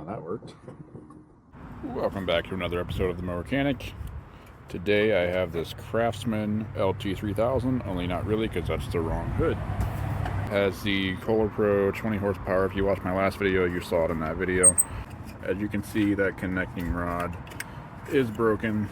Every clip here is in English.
that worked. Welcome back to another episode of The Mower Mechanic. Today I have this Craftsman LT3000, only not really because that's the wrong hood. It has the Kohler Pro 20 horsepower. If you watched my last video, you saw it in that video. As you can see, that connecting rod is broken,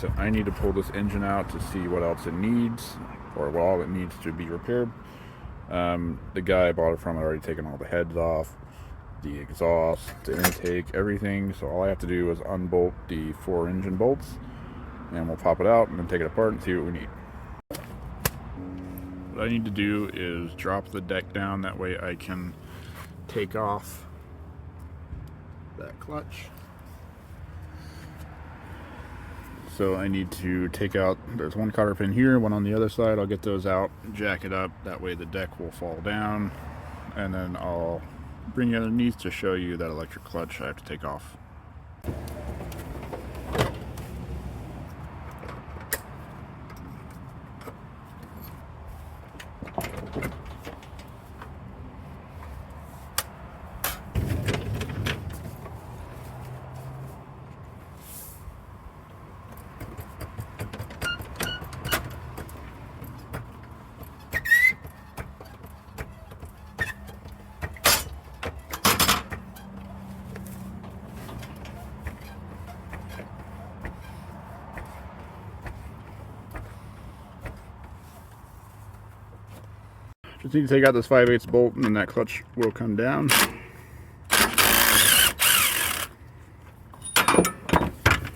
so I need to pull this engine out to see what else it needs, or what all it needs to be repaired. The guy I bought it from had already taken all the heads off, the exhaust, the intake, everything, so all I have to do is unbolt the 4 engine bolts and we'll pop it out and then take it apart and see what we need. What I need to do is drop the deck down, that way I can take off that clutch. So I need to take out, there's one cotter pin here, one on the other side. I'll get those out, jack it up, that way the deck will fall down, and then I'll bring it underneath to show you that electric clutch I have to take off. Just need to take out this 5/8 bolt and then that clutch will come down. Of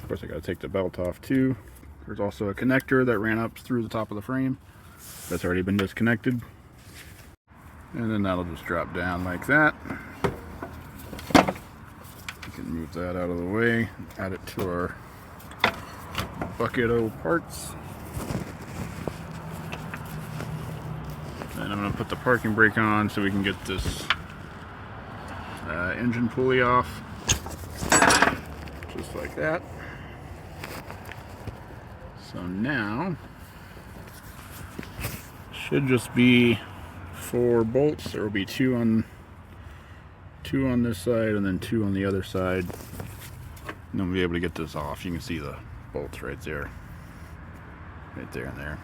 course I gotta take the belt off too. There's also a connector that ran up through the top of the frame that's already been disconnected. And then that'll just drop down like that. We can move that out of the way, add it to our bucket of parts. And I'm going to put the parking brake on so we can get this engine pulley off, just like that. So now, should just be 4 bolts. There will be 2 on this side and then 2 on the other side. And then we'll be able to get this off. You can see the bolts right there and there.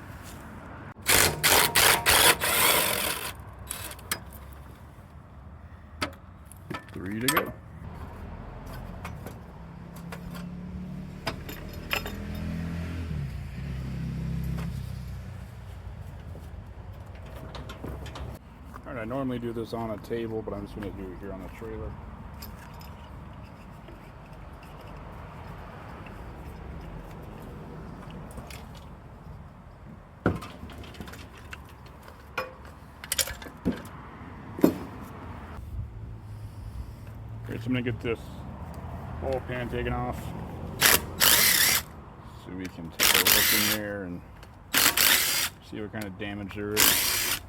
3 to go. Alright, I normally do this on a table, but I'm just going to do it here on the trailer. Okay, so I'm going to get this oil pan taken off so we can take a look in there and see what kind of damage there is.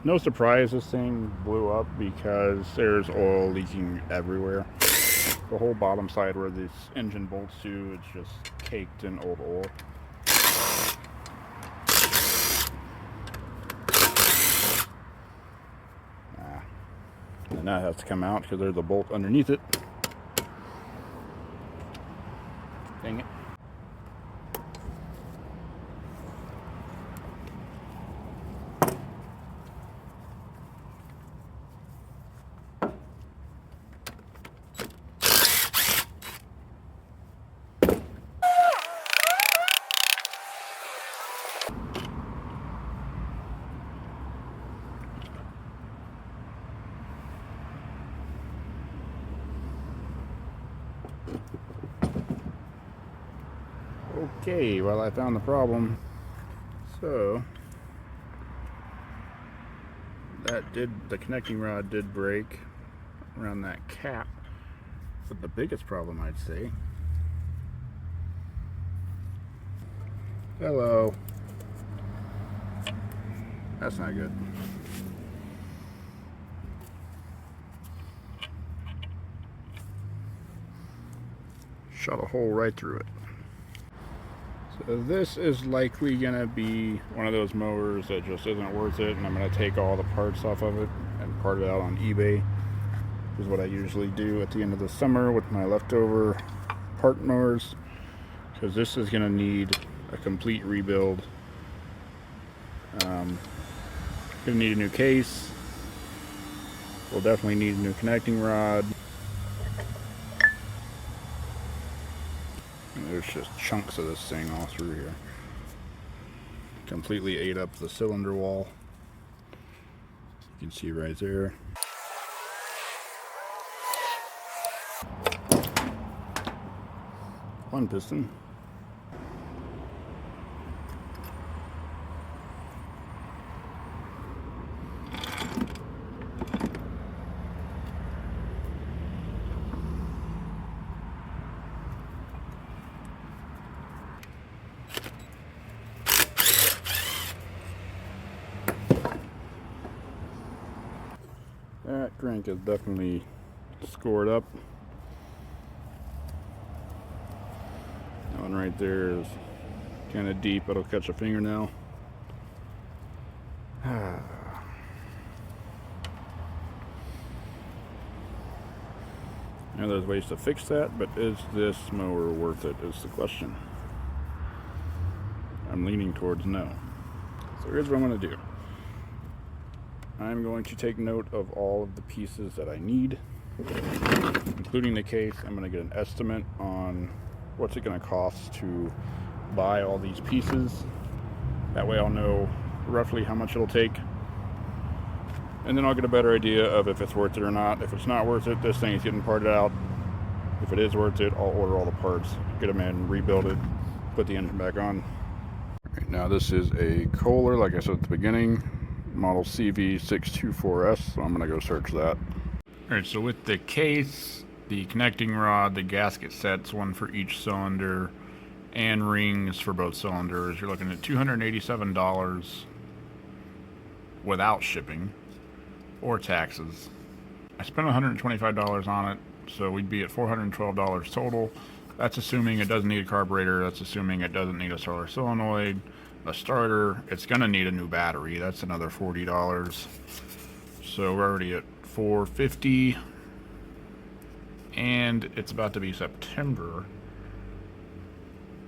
No surprise this thing blew up because there's oil leaking everywhere. The whole bottom side where this engine bolts to, it's just caked in old oil. And that has to come out because there's a bolt underneath it. Dang it. Okay, well, I found the problem. So the connecting rod did break around that cap, but the biggest problem, I'd say, hello, that's not good. Shot a hole right through it. So this is likely going to be one of those mowers that just isn't worth it, and I'm going to take all the parts off of it and part it out on eBay, which is what I usually do at the end of the summer with my leftover part mowers, because this is going to need a complete rebuild. Going to need a new case. We'll definitely need a new connecting rod. And there's just chunks of this thing all through here. Completely ate up the cylinder wall. You can see right there. One piston. That crank is definitely scored up. That one right there is kind of deep. It'll catch a fingernail. Now there's ways to fix that, but is this mower worth it is the question. I'm leaning towards no. So here's what I'm going to do. I'm going to take note of all of the pieces that I need, including the case. I'm going to get an estimate on what's it going to cost to buy all these pieces. That way I'll know roughly how much it'll take. And then I'll get a better idea of if it's worth it or not. If it's not worth it, this thing is getting parted out. If it is worth it, I'll order all the parts, get them in, rebuild it, put the engine back on. Right, now this is a Kohler, like I said at the beginning, model CV624S, so I'm going to go search that. Alright, so with the case, the connecting rod, the gasket sets, one for each cylinder, and rings for both cylinders, you're looking at $287 without shipping or taxes. I spent $125 on it, so we'd be at $412 total. That's assuming it doesn't need a carburetor, that's assuming it doesn't need a solar solenoid, a starter. It's going to need a new battery. That's another $40. So we're already at $450, and it's about to be September.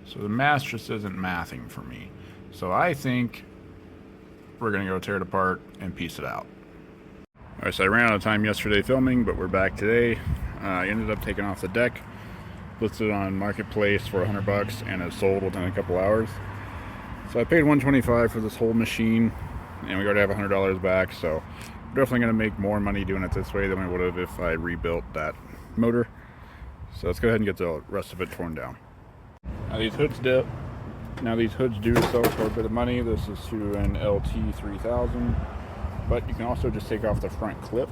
So the math just isn't mathing for me. So I think we're going to go tear it apart and piece it out. Alright, so I ran out of time yesterday filming, but we're back today. I ended up taking off the deck, listed on Marketplace for $100, and it sold within a couple hours. So I paid $125 for this whole machine, and we already have $100 back, so we're definitely going to make more money doing it this way than we would have if I rebuilt that motor. So let's go ahead and get the rest of it torn down. Now these hoods do sell for a bit of money. This is to an LT3000, but you can also just take off the front clip,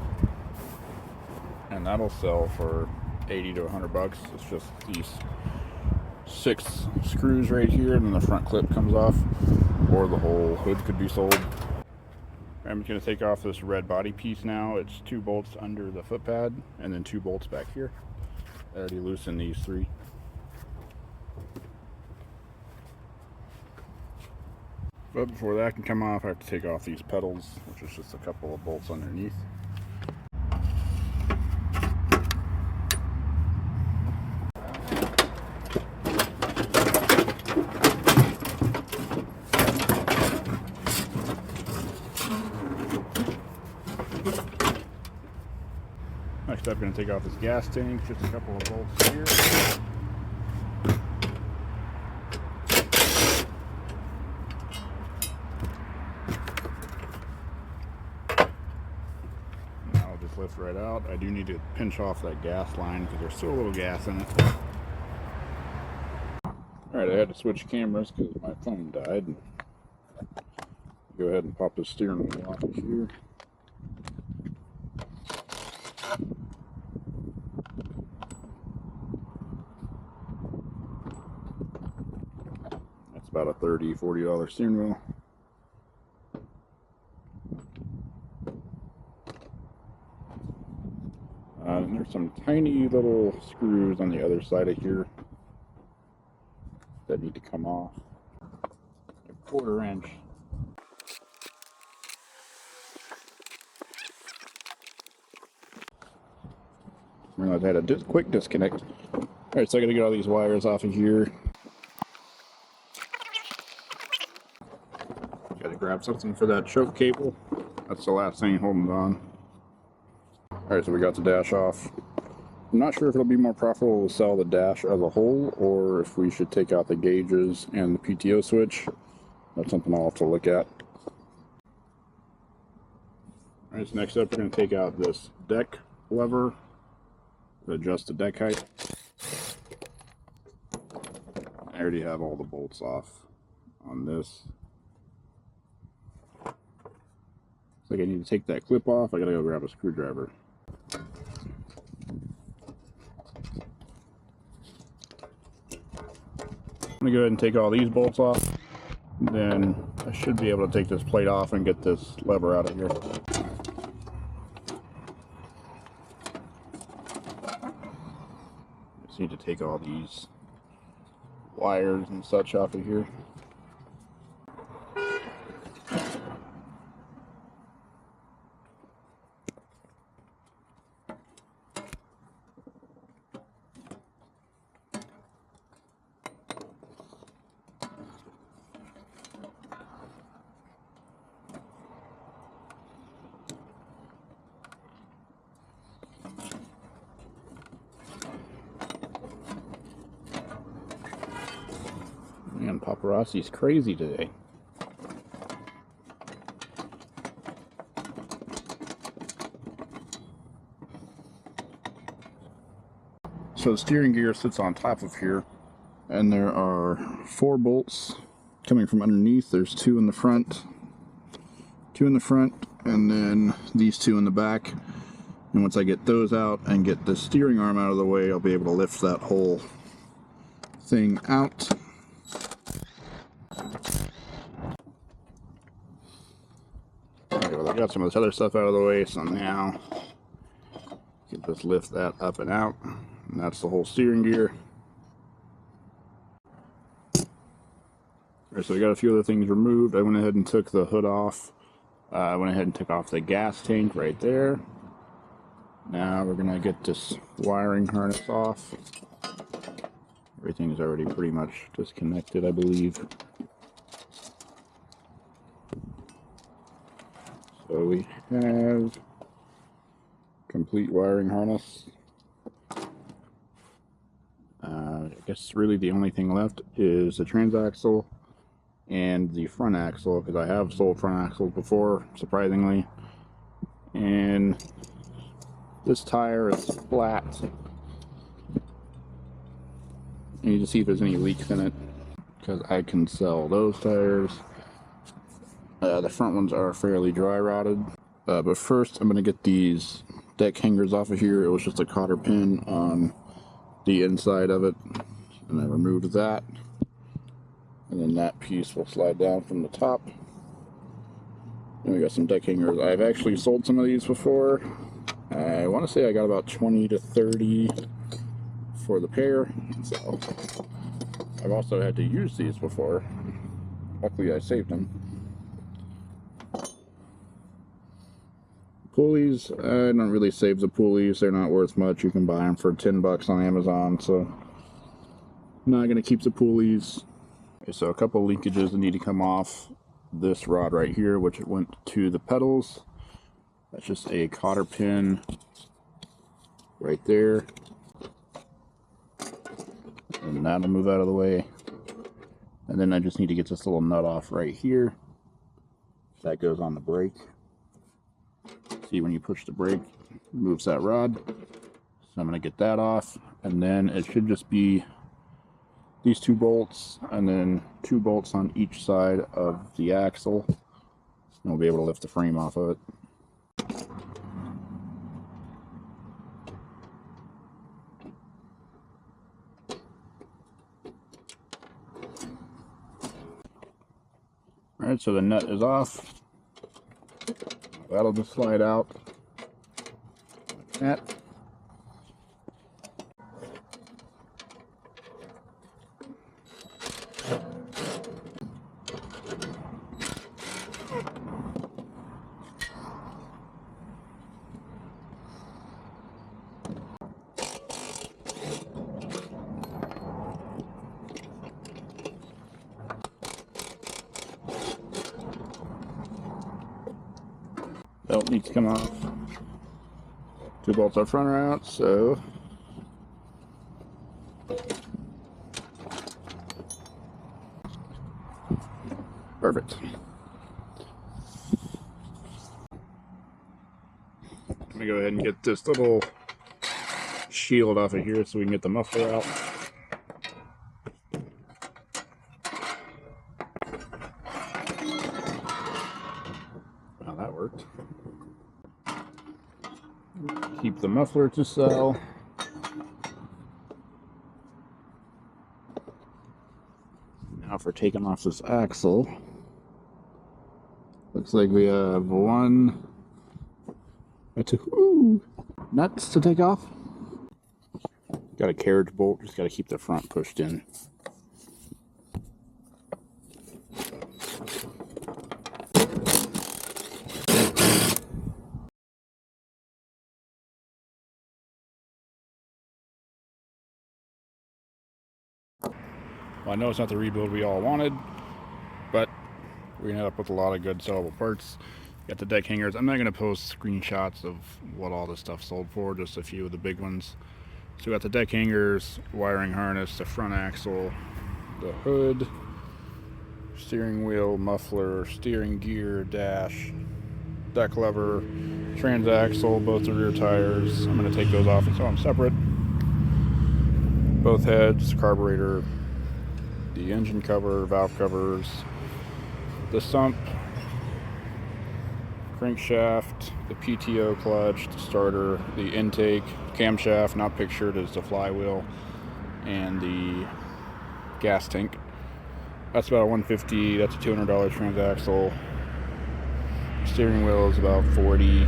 and that'll sell for $80 to $100. It's just these 6 screws right here, and then the front clip comes off, or the whole hood could be sold. I'm going to take off this red body piece now. It's 2 bolts under the foot pad, and then 2 bolts back here. I already loosened these 3. But before that can come off, I have to take off these pedals, which is just a couple of bolts underneath. Next up, I'm going to take off this gas tank, just a couple of bolts here. Now I'll just lift right out. I do need to pinch off that gas line because there's still a little gas in it. Alright, I had to switch cameras because my phone died. Go ahead and pop the steering wheel off of here. That's about a $30, $40 steering wheel. And there's some tiny little screws on the other side of here that need to come off. A 1/4 inch. realized I had a quick disconnect. Alright, so I gotta get all these wires off of here. Gotta grab something for that choke cable. That's the last thing holding it on. Alright, so we got the dash off. I'm not sure if it'll be more profitable to sell the dash as a whole, or if we should take out the gauges and the PTO switch. That's something I'll have to look at. Alright, so next up we're going to take out this deck lever to adjust the deck height. I already have all the bolts off on this. Looks like I need to take that clip off. I gotta go grab a screwdriver. I'm going to go ahead and take all these bolts off. Then I should be able to take this plate off and get this lever out of here. Just need to take all these wires and such off of here. Man, paparazzi's crazy today. So the steering gear sits on top of here, and there are 4 bolts coming from underneath. There's 2 in the front, and then these 2 in the back. And once I get those out and get the steering arm out of the way, I'll be able to lift that whole thing out. I got some of this other stuff out of the way, so now you can just lift that up and out, and that's the whole steering gear. Alright, so we got a few other things removed. I went ahead and took the hood off. I went ahead and took off the gas tank right there. Now we're gonna get this wiring harness off. Everything's already pretty much disconnected, I believe. So we have complete wiring harness. I guess really the only thing left is the transaxle and the front axle, because I have sold front axles before, surprisingly. And this tire is flat. I need to see if there's any leaks in it, because I can sell those tires. The front ones are fairly dry rotted. But first I'm going to get these deck hangers off of here. It was just a cotter pin on the inside of it, and I removed that. And then that piece will slide down from the top. And we got some deck hangers. I've actually sold some of these before. I want to say I got about 20 to 30 for the pair. So I've also had to use these before. Luckily I saved them. Pulleys, I don't really save the pulleys. They're not worth much. You can buy them for 10 bucks on Amazon, so I'm not going to keep the pulleys. Okay, so a couple linkages that need to come off this rod right here, which it went to the pedals. That's just a cotter pin right there, and that'll move out of the way. And then I just need to get this little nut off right here. That goes on the brake. See, when you push the brake, it moves that rod. So I'm going to get that off, and then it should just be these 2 bolts, and then 2 bolts on each side of the axle, and we'll be able to lift the frame off of it. Alright, so the nut is off. That'll just slide out like that. Belt needs to come off. 2 bolts up front are out, so perfect. Let me go ahead and get this little shield off of here so we can get the muffler out. Wow, that worked. Keep the muffler to sell. Now for taking off this axle. Looks like we have 1 or 2 nuts to take off. Got a carriage bolt, just got to keep the front pushed in. Well, I know it's not the rebuild we all wanted, but we ended up with a lot of good sellable parts. Got the deck hangers. I'm not going to post screenshots of what all this stuff sold for, just a few of the big ones. So we got the deck hangers, wiring harness, the front axle, the hood, steering wheel, muffler, steering gear, dash, deck lever, transaxle, both the rear tires. I'm going to take those off and sell them separate. Both heads, carburetor, the engine cover, valve covers, the sump, crankshaft, the PTO clutch, the starter, the intake, camshaft, not pictured, is the flywheel, and the gas tank. That's about $150. That's a $200 transaxle. Steering wheel is about $40.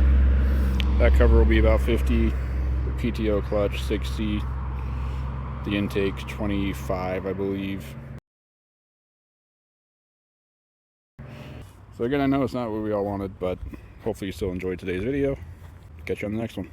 That cover will be about $50. The PTO clutch $60. The intake $25, I believe. So again, I know it's not what we all wanted, but hopefully you still enjoyed today's video. Catch you on the next one.